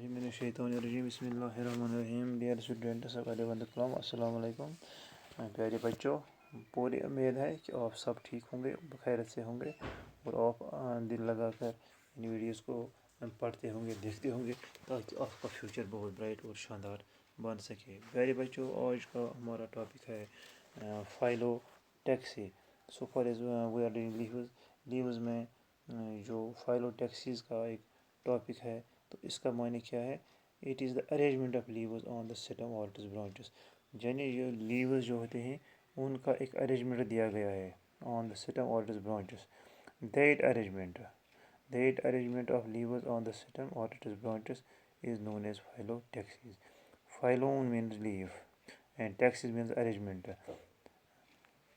बिस्मिल्लाहिर्रहमानिर्रहीम बिस्मिल्लाहिर्रहमानिर्रहीम dear students अस्सलाम वालेकुम प्यारे बच्चों। पूरी उम्मीद है कि आप सब ठीक होंगे, खैरियत से होंगे और आप दिल लगाकर इन वीडियोस को पढ़ते होंगे, देखते होंगे ताकि आपका फ्यूचर बहुत ब्राइट और शानदार बन सके। प्यारे बच्चों, आज का हमारा टॉपिक है phyllotaxy. So for is we are doing leaves में जो फाइलोटैक्सीज़ का एक टॉपिक है, तो इसका मायने क्या है? It is the arrangement of leaves on the stem और इट्स ब्रांचेस। यानी ये लीव्स जो होते हैं उनका एक अरेंजमेंट दिया गया है ऑन द स्टेम और its branches. That arrangement of leaves on the stem और its branches is known as phyllotaxis. Phylon means leaf and taxis means arrangement.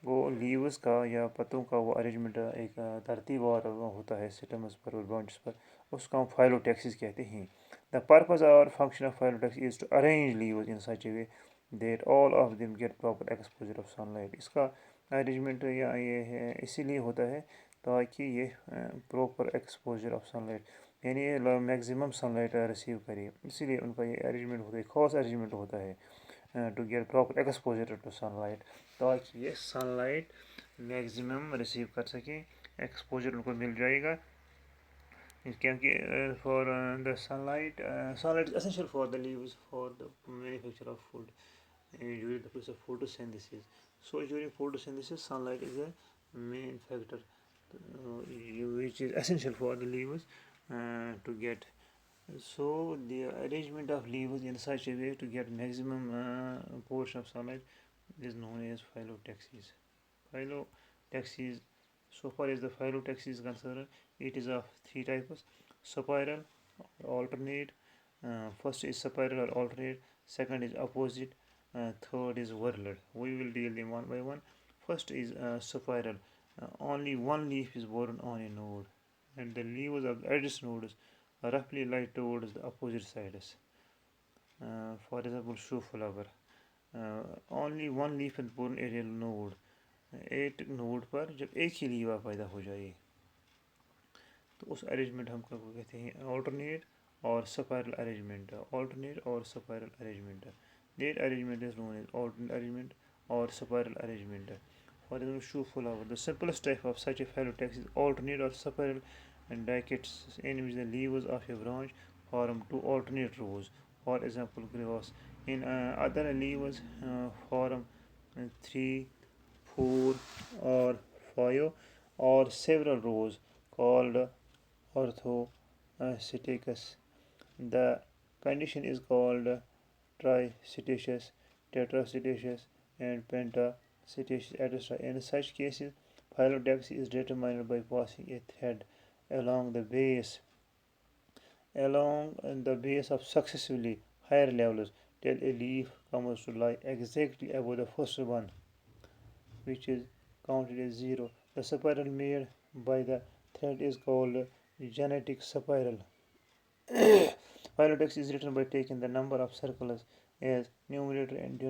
वो लीव्स का या पत्तों का वो अरेंजमेंट एक तरतीबवार होता है स्टेम्स पर और ब्रांचेस पर, उसका हम फाइलोटैक्सिस कहते हैं। द पर्पस और function of phyllotaxis is to arrange leaves in such a way that all of them get proper exposure of sunlight. इसका अरेंजमेंट या ये है इसीलिए होता है ताकि ये प्रॉपर एक्सपोजर ऑफ सनलाइट यानी ये मैक्सिमम सनलाइट रिसीव करे, इसीलिए उनका ये अरेंजमेंट होता है, खास अरेंजमेंट होता है to get proper exposure to sunlight, ताकि ये सनलाइट मैक्सिमम रिसीव कर सकें, एक्सपोजर उनको मिल जाएगा। क्योंकि for the sunlight is essential for the leaves for the manufacture of food during the process of photosynthesis. So during photosynthesis, sunlight is a main factor which is essential for the leaves to get. So the arrangement of leaves in such a way to get maximum portion of sunlight is known as phyllotaxis. Phyllotaxis. So far as the phyllotaxis is concerned, it is of three types: spiral or alternate. First is spiral or alternate. Second is opposite. Third is whorled. We will deal them one by one. First is spiral. Only one leaf is borne on a node, and the leaves of the edge nodes roughly lie towards the opposite sides. For example, shoe flower. Only one leaf and born aerial node, एक node पर जब एक ही लीवा पैदा हो जाए तो उस arrangement हम को कहते हैं ऑल्टरनेट और स्पाइरल अरेंजमेंट। ऑल्टरनेट और spiral arrangement, that arrangement is known as alternate arrangement और spiral arrangement. For example, shoe flower, the simplest type of such a phyllotaxis is alternate or spiral and diacetyl in which the leaves of a branch form two alternate rows. For example, grass. In other leaves form 3, 4 or 5 or several rows called orthosynthesis. The condition is called trisynthesis, tetrasynthesis and pentasynthesis, etc. In such cases, phyllotaxy is determined by passing a thread along the base of successively higher levels till a leaf comes to lie exactly above the first one, which is counted as 0. The spiral made by the thread is called genetic spiral. Phyllotaxy is written by taking the number of circles as numerator and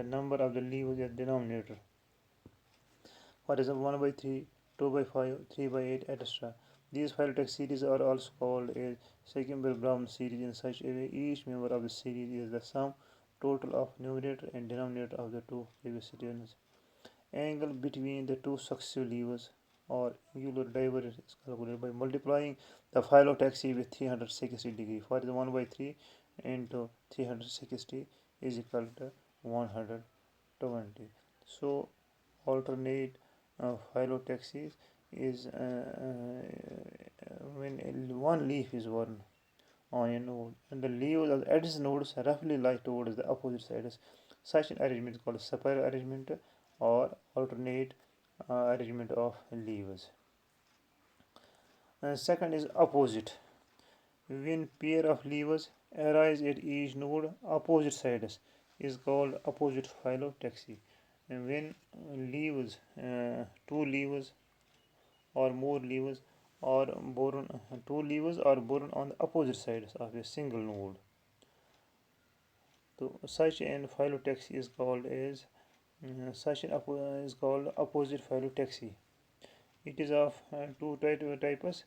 the number of the leaves as denominator. For example, 1 by 3, 2 by 5, 3 by 8, etc. These phyllotaxy series are also called a Secumber-Brown series in such a way each member of the series is the sum total of numerator and denominator of the two previous series. Angle between the two successive leaves or angular divergence is calculated by multiplying the phyllotaxy with 360 degrees. For example, 1 by 3 into 360 is equal to 120. So alternate phyllotaxy is when one leaf is borne on a node and the leaves of the edge nodes roughly lie towards the opposite sides. Such an arrangement is called spiral arrangement or alternate arrangement of leaves. Second is opposite. When pair of leaves arise at each node opposite sides is called opposite phyllotaxy. And when two leaves or more leaves are borne on the opposite sides of a single node, so such an phyllotaxy is called opposite phyllotaxy. It is of two types: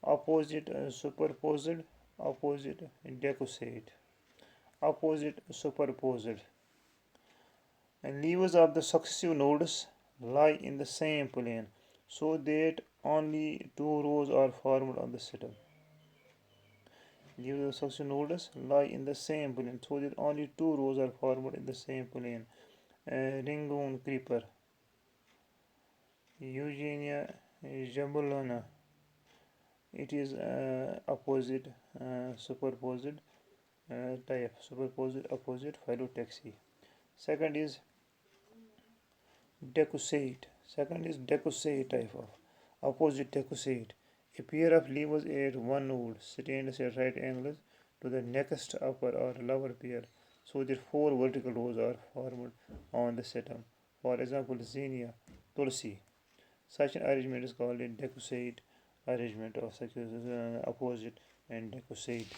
opposite superposed opposite decussate, opposite superposed. And leaves of the successive nodes lie in the same plane so that only two rows are formed on the stem. Leaves of the successive nodes lie in the same plane so that only two rows are formed in the same plane. Ringoon creeper, Eugenia jambulana. It is opposite superposed type, superposed opposite Phyllotaxy. Second is decussate. Second is decussate type of opposite decussate. A pair of leaves at one node stands at right angles to the next upper or lower pair, so that four vertical rows are formed on the stem. For example, zinnia, tulsi. Such an arrangement is called a decussate arrangement of such as opposite and decussate.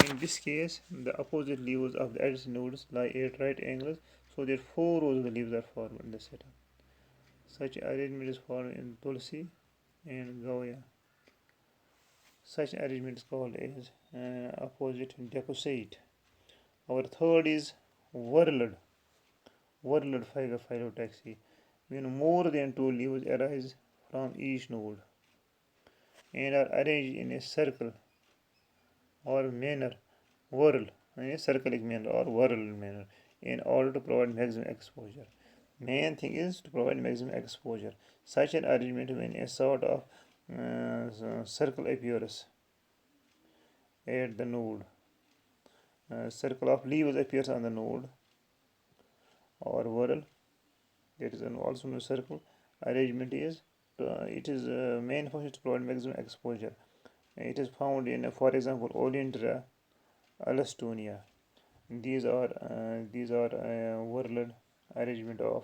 In this case, the opposite leaves of the adjacent nodes lie at right angles so that four rows of the leaves are formed in the stem. Such arrangement is found in Tulsi and Goya. Such arrangement is called as opposite decussate. Our third is whirled, whirled phyllotaxy. When more than two leaves arise from each node and are arranged in a circle or manner, whirl, in a circling manner or whirled manner, in order to provide maximum exposure. Main thing is to provide maximum exposure. Such an arrangement when a sort of circle appears at the node, circle of leaves appears on the node or whorl, that is also known as circle. Arrangement is it is main function to provide maximum exposure. It is found in, for example, Olindra alastonia. These are whorled arrangement of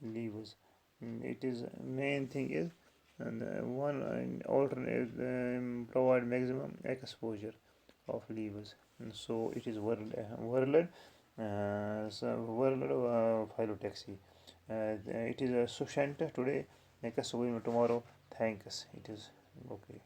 leaves. It is main thing is and one alternate provide maximum exposure of leaves. And so it is whirled Phyllotaxy. It is sufficient today. Next tomorrow. Thanks. It is okay.